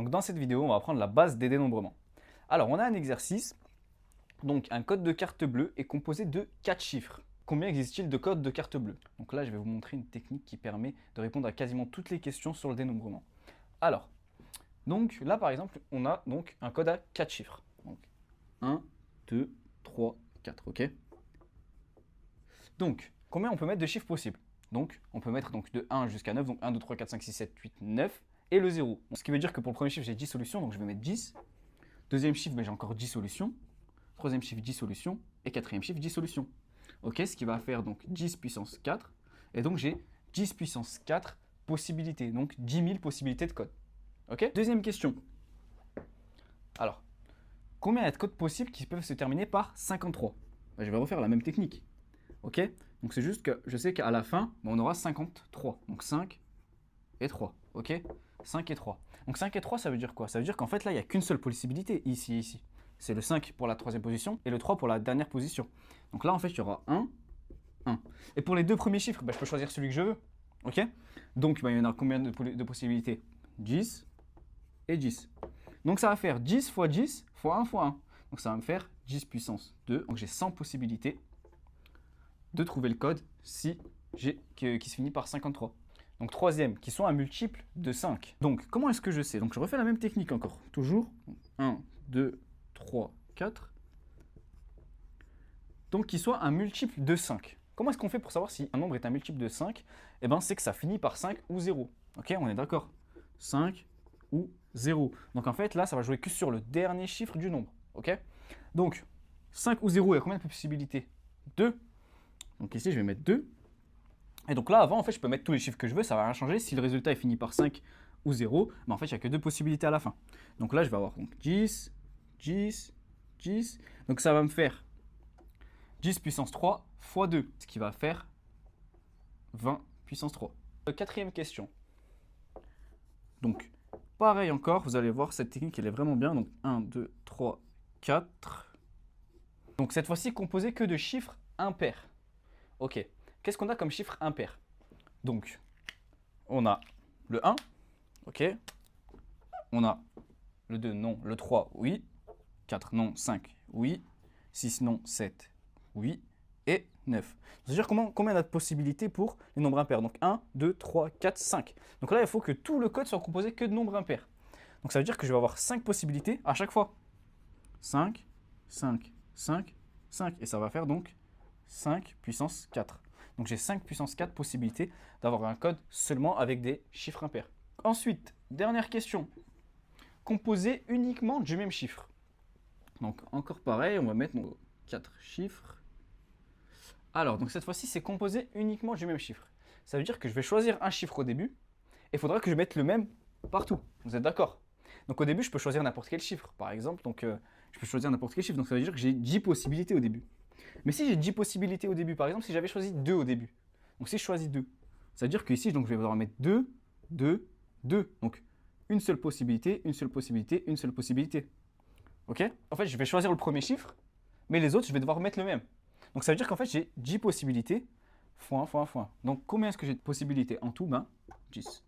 Donc dans cette vidéo, on va apprendre la base des dénombrements. Alors on a un exercice, donc un code de carte bleue est composé de 4 chiffres. Combien existe-t-il de codes de carte bleue? Donc là je vais vous montrer une technique qui permet de répondre à quasiment toutes les questions sur le dénombrement. Alors, donc là par exemple, on a donc un code à 4 chiffres. Donc 1, 2, 3, 4, ok? Donc, combien on peut mettre de chiffres possibles? Donc, on peut mettre donc de 1 jusqu'à 9, donc 1, 2, 3, 4, 5, 6, 7, 8, 9, et le 0. Ce qui veut dire que pour le premier chiffre, j'ai 10 solutions, donc je vais mettre 10. Deuxième chiffre, j'ai encore 10 solutions. Troisième chiffre, 10 solutions. Et quatrième chiffre, 10 solutions. Ok, ce qui va faire donc 10 puissance 4. Et donc, j'ai 10 puissance 4 possibilités, donc 10 000 possibilités de code. Ok. Deuxième question. Alors, combien il y a de codes possibles qui peuvent se terminer par 53? Je vais refaire la même technique. Ok, donc c'est juste que je sais qu'à la fin, on aura 53. Donc 5 et 3. Ok, 5 et 3. Donc 5 et 3, ça veut dire quoi? Ça veut dire qu'en fait, là, il n'y a qu'une seule possibilité, ici et ici. C'est le 5 pour la troisième position et le 3 pour la dernière position. Donc là, en fait, il y aura 1, 1. Et pour les deux premiers chiffres, je peux choisir celui que je veux. Ok, donc il y en a combien de possibilités? 10 et 10. Donc ça va faire 10 fois 10 fois 1 fois 1. Donc ça va me faire 10 puissance 2. Donc j'ai 100 possibilités de trouver le code qui se finit par 53. Donc troisième, qui sont un multiple de 5. Donc comment est-ce que je sais? Donc je refais la même technique encore. Toujours 1, 2, 3, 4. Donc qui soit un multiple de 5. Comment est-ce qu'on fait pour savoir si un nombre est un multiple de 5? Eh bien c'est que ça finit par 5 ou 0. Ok, on est d'accord? 5 ou 0. Donc en fait là, ça va jouer que sur le dernier chiffre du nombre. Ok, donc 5 ou 0, il y a combien de possibilités? 2. Donc ici, je vais mettre 2. Et donc là, avant, en fait, je peux mettre tous les chiffres que je veux, ça ne va rien changer. Si le résultat est fini par 5 ou 0, mais en fait, il n'y a que deux possibilités à la fin. Donc là, je vais avoir donc 10, 10, 10. Donc ça va me faire 10 puissance 3 fois 2, ce qui va faire 20 puissance 3. Quatrième question. Donc, pareil encore, vous allez voir, cette technique, elle est vraiment bien. Donc 1, 2, 3, 4. Donc cette fois-ci, composé que de chiffres impairs. Ok, qu'est-ce qu'on a comme chiffre impair? Donc, on a le 1, ok. On a le 2, non. Le 3, oui. 4, non. 5, oui. 6, non. 7, oui. Et 9. C'est-à-dire combien on a de possibilités pour les nombres impairs? Donc 1, 2, 3, 4, 5. Donc là, il faut que tout le code soit composé que de nombres impairs. Donc ça veut dire que je vais avoir 5 possibilités à chaque fois. 5, 5, 5, 5. Et ça va faire donc 5 puissance 4. Donc j'ai 5 puissance 4 possibilités d'avoir un code seulement avec des chiffres impairs. Ensuite, dernière question. Composé uniquement du même chiffre. Donc encore pareil, on va mettre nos 4 chiffres. Alors, donc cette fois-ci, c'est composé uniquement du même chiffre. Ça veut dire que je vais choisir un chiffre au début et il faudra que je mette le même partout. Vous êtes d'accord? Donc au début, je peux choisir n'importe quel chiffre. Par exemple, je peux choisir n'importe quel chiffre. Donc ça veut dire que j'ai 10 possibilités au début. Mais si j'ai 10 possibilités au début, par exemple, si j'avais choisi 2 au début, donc si je choisis 2, ça veut dire qu'ici, donc, je vais devoir mettre 2, 2, 2. Donc une seule possibilité, une seule possibilité, une seule possibilité. Ok? En fait, je vais choisir le premier chiffre, mais les autres, je vais devoir mettre le même. Donc ça veut dire qu'en fait, j'ai 10 possibilités fois 1 fois 1 fois 1. Donc combien est-ce que j'ai de possibilités? En tout, 10.